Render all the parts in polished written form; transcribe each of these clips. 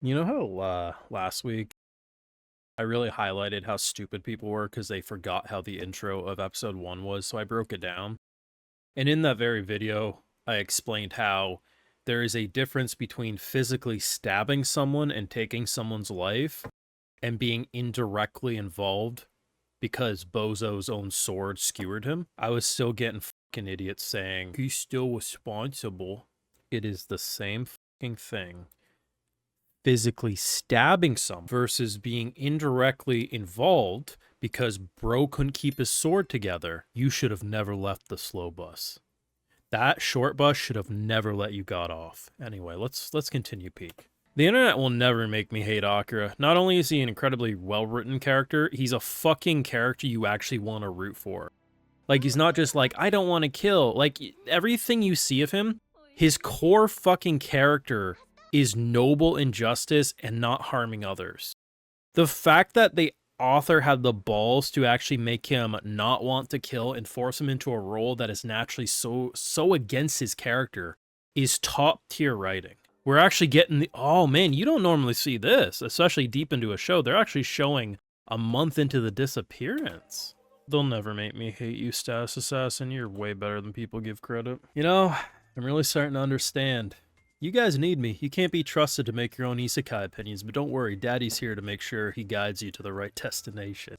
You know how last week I really highlighted how stupid people were because they forgot how the intro of episode 1 was, so I broke it down. And in that very video, I explained how there is a difference between physically stabbing someone and taking someone's life and being indirectly involved because Bozo's own sword skewered him. I was still getting fucking idiots saying, he's still responsible. It is the same fucking thing physically stabbing someone versus being indirectly involved because bro couldn't keep his sword together. You should have never left the slow bus. That short bus should have never let you got off. Anyway, let's continue, Peak. The internet will never make me hate Akira. Not only is he an incredibly well-written character, he's a fucking character you actually want to root for. Like, he's not just like, I don't want to kill. Like, everything you see of him, his core fucking character is noble injustice and not harming others. The fact that the author had the balls to actually make him not want to kill and force him into a role that is naturally so against his character is top tier writing. We're actually getting the, oh man, you don't normally see this, especially deep into a show. They're actually showing a month into the disappearance. They'll never make me hate you, Status Assassin. You're way better than people give credit. You know, I'm really starting to understand. You guys need me. You can't be trusted to make your own isekai opinions, but don't worry, Daddy's here to make sure he guides you to the right destination.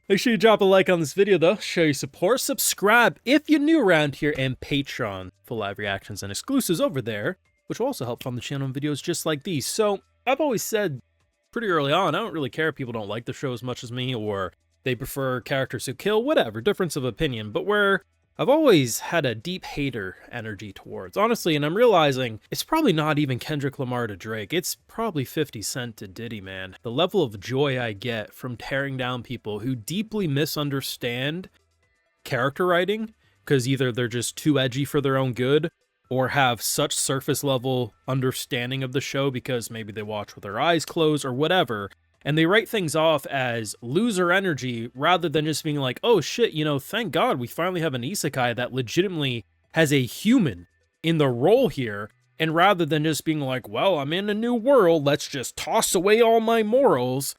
Make sure you drop a like on this video though, show your support, subscribe if you're new around here, and Patreon for live reactions and exclusives over there, which will also help fund the channel in videos just like these. So, I've always said pretty early on, I don't really care if people don't like the show as much as me, or they prefer characters who kill, whatever, difference of opinion, but where I've always had a deep hater energy towards, honestly, and I'm realizing it's probably not even Kendrick Lamar to Drake. It's probably 50 Cent to Diddy, man. The level of joy I get from tearing down people who deeply misunderstand character writing, because either they're just too edgy for their own good, or have such surface level understanding of the show because maybe they watch with their eyes closed or whatever, and they write things off as loser energy rather than just being like, oh shit, you know, thank God we finally have an isekai that legitimately has a human in the role here. And rather than just being like, well, I'm in a new world, let's just toss away all my morals.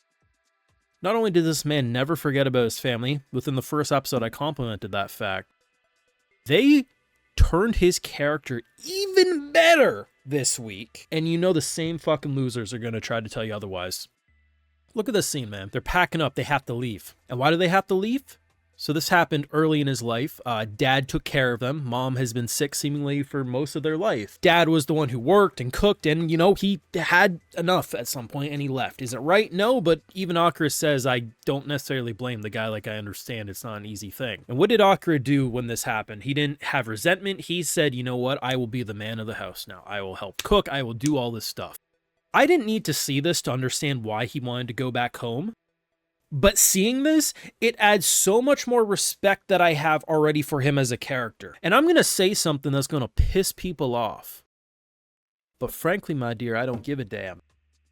Not only did this man never forget about his family, within the first episode I complimented that fact, they turned his character even better this week. And you know the same fucking losers are going to try to tell you otherwise. Look at this scene, man. They're packing up. They have to leave. And why do they have to leave? So this happened early in his life. Dad took care of them. Mom has been sick seemingly for most of their life. Dad was the one who worked and cooked, and, you know, he had enough at some point and he left. Is it right? No, but even Akira says, I don't necessarily blame the guy. Like, I understand it's not an easy thing. And what did Akira do when this happened? He didn't have resentment. He said, you know what? I will be the man of the house now. I will help cook. I will do all this stuff. I didn't need to see this to understand why he wanted to go back home. But seeing this, it adds so much more respect that I have already for him as a character. And I'm going to say something that's going to piss people off. But frankly, my dear, I don't give a damn.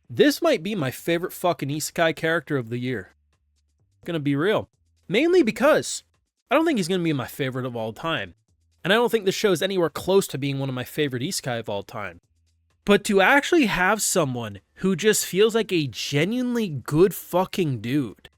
This might be my favorite fucking isekai character of the year. I'm going to be real. Mainly because I don't think he's going to be my favorite of all time. And I don't think this show is anywhere close to being one of my favorite isekai of all time. But to actually have someone who just feels like a genuinely good fucking dude.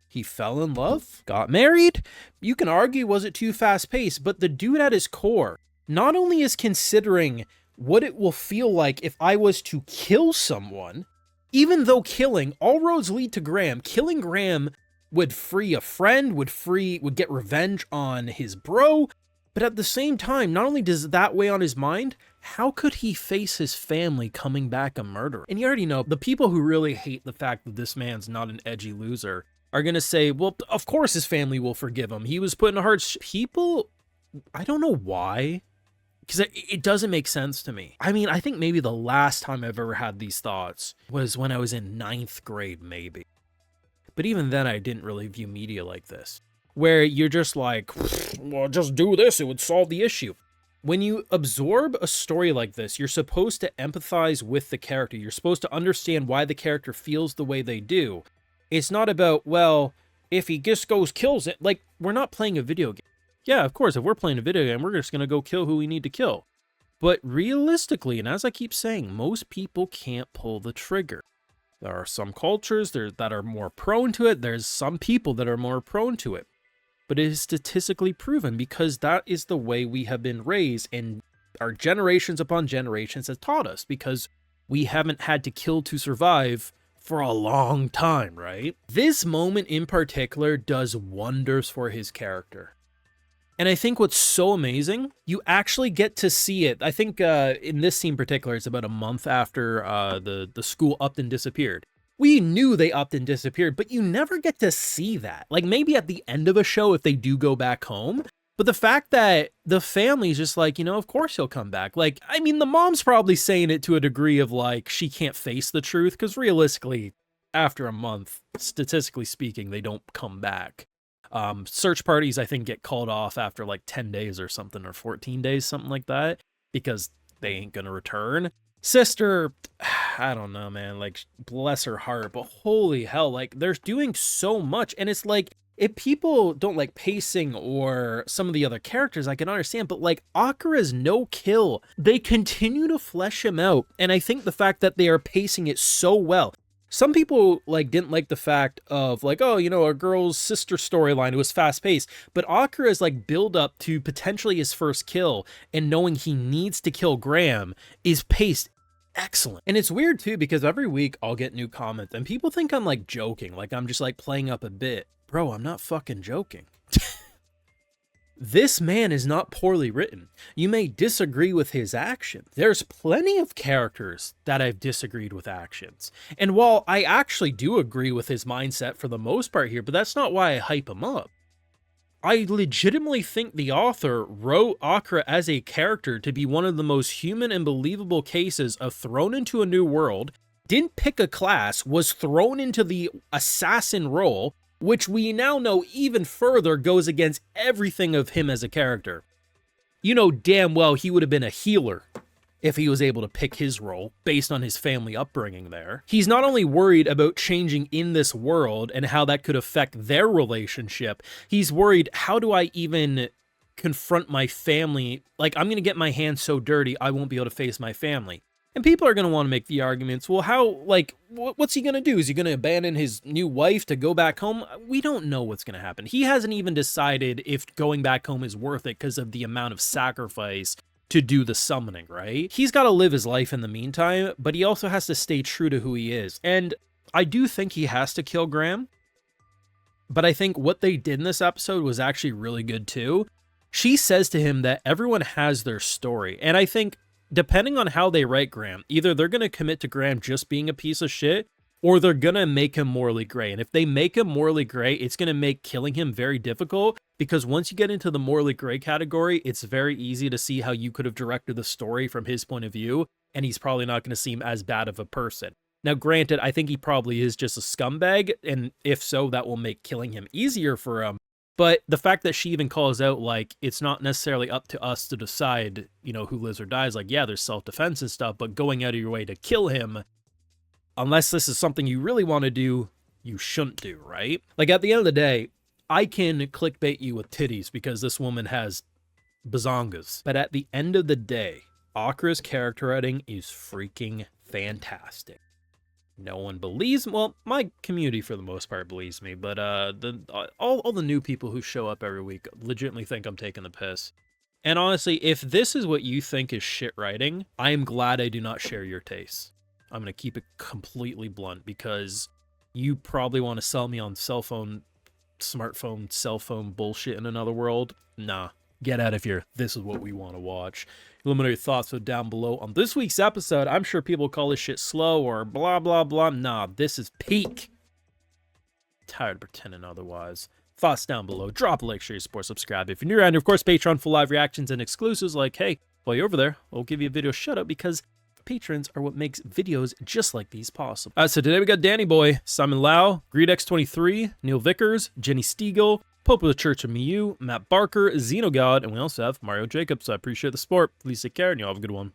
He fell in love, got married. You can argue, was it too fast paced? But the dude at his core not only is considering what it will feel like if I was to kill someone, even though killing, all roads lead to Graham. Killing Graham would free a friend, would get revenge on his bro. But at the same time, not only does that weigh on his mind, how could he face his family coming back a murderer? And you already know, the people who really hate the fact that this man's not an edgy loser are going to say, well, of course his family will forgive him. He was put in a hard... People, I don't know why, because it doesn't make sense to me. I mean, I think maybe the last time I've ever had these thoughts was when I was in 9th grade, maybe. But even then, I didn't really view media like this, where you're just like, well, just do this, it would solve the issue. When you absorb a story like this, you're supposed to empathize with the character. You're supposed to understand why the character feels the way they do. It's not about, well, if he just goes kills it. Like, we're not playing a video game. Yeah, of course, if we're playing a video game, we're just going to go kill who we need to kill. But realistically, and as I keep saying, most people can't pull the trigger. There are some cultures that are more prone to it. There's some people that are more prone to it. But it is statistically proven because that is the way we have been raised, and our generations upon generations has taught us, because we haven't had to kill to survive for a long time, right? This moment in particular does wonders for his character. And I think what's so amazing, you actually get to see it. I think in this scene in particular, it's about a month after the school upped and disappeared. We knew they upped and disappeared, but you never get to see that. Like, maybe at the end of a show if they do go back home. But the fact that the family's just like, you know, of course he'll come back. Like, I mean, the mom's probably saying it to a degree of like, she can't face the truth, because realistically, after a month, statistically speaking, they don't come back. Search parties, I think, get called off after like 10 days or something, or 14 days, something like that, because they ain't gonna return. Sister, I don't know, man, like, bless her heart, but holy hell, like, they're doing so much, and it's like, if people don't like pacing or some of the other characters, I can understand, but like, Akira's no kill, they continue to flesh him out, and I think the fact that they are pacing it so well. Some people like didn't like the fact of like, oh, you know, a girl's sister storyline, it was fast paced, but Akira's like build up to potentially his first kill and knowing he needs to kill Graham is paced excellent. And it's weird too, because every week I'll get new comments and people think I'm like joking, like I'm just like playing up a bit. Bro, I'm not fucking joking. This man is not poorly written. You may disagree with his actions. There's plenty of characters that I've disagreed with actions. And while I actually do agree with his mindset for the most part here, but that's not why I hype him up. I legitimately think the author wrote Akira as a character to be one of the most human and believable cases of thrown into a new world, didn't pick a class, was thrown into the assassin role, which we now know even further goes against everything of him as a character. You know damn well he would have been a healer if he was able to pick his role based on his family upbringing there. He's not only worried about changing in this world and how that could affect their relationship, he's worried, how do I even confront my family? Like, I'm going to get my hands so dirty, I won't be able to face my family. And people are going to want to make the arguments, well, how, like, what's he going to do? Is he going to abandon his new wife to go back home? We don't know what's going to happen. He hasn't even decided if going back home is worth it because of the amount of sacrifice to do the summoning, right? He's got to live his life in the meantime, but he also has to stay true to who he is. And I do think he has to kill Graham, but I think what they did in this episode was actually really good too. She says to him that everyone has their story, and I think depending on how they write Graham, either they're going to commit to Graham just being a piece of shit, or they're going to make him morally gray. And if they make him morally gray, it's going to make killing him very difficult, because once you get into the morally gray category, it's very easy to see how you could have directed the story from his point of view, and he's probably not going to seem as bad of a person. Now, granted, I think he probably is just a scumbag, and if so, that will make killing him easier for him. But the fact that she even calls out, like, it's not necessarily up to us to decide, you know, who lives or dies. Like, yeah, there's self-defense and stuff, but going out of your way to kill him, unless this is something you really want to do, you shouldn't do, right? Like, at the end of the day, I can clickbait you with titties because this woman has bazongas. But at the end of the day, Akira's character writing is freaking fantastic. No one believes, well, my community for the most part believes me, but all the new people who show up every week legitimately think I'm taking the piss. And honestly, if this is what you think is shit writing, I am glad I do not share your tastes. I'm going to keep it completely blunt, because you probably want to sell me on smartphone, cell phone bullshit in another world. Nah, get out of here. This is what we want to watch. Let me know your thoughts down below on this week's episode. I'm sure people call this shit slow or blah, blah, blah. Nah, this is peak. Tired of pretending otherwise. Thoughts down below. Drop a like, share your support, subscribe if you're new around. Of course, Patreon for live reactions and exclusives. Like, hey, while you're over there, I'll give you a video shout out, because patrons are what makes videos just like these possible. So today we got Danny Boy, Simon Lau, GreedX23, Neil Vickers, Jenny Stiegel, Pope of the Church of Miyu, Matt Barker, Xenogod, and we also have Mario Jacobs. So I appreciate the support. Please take care, and you all have a good one.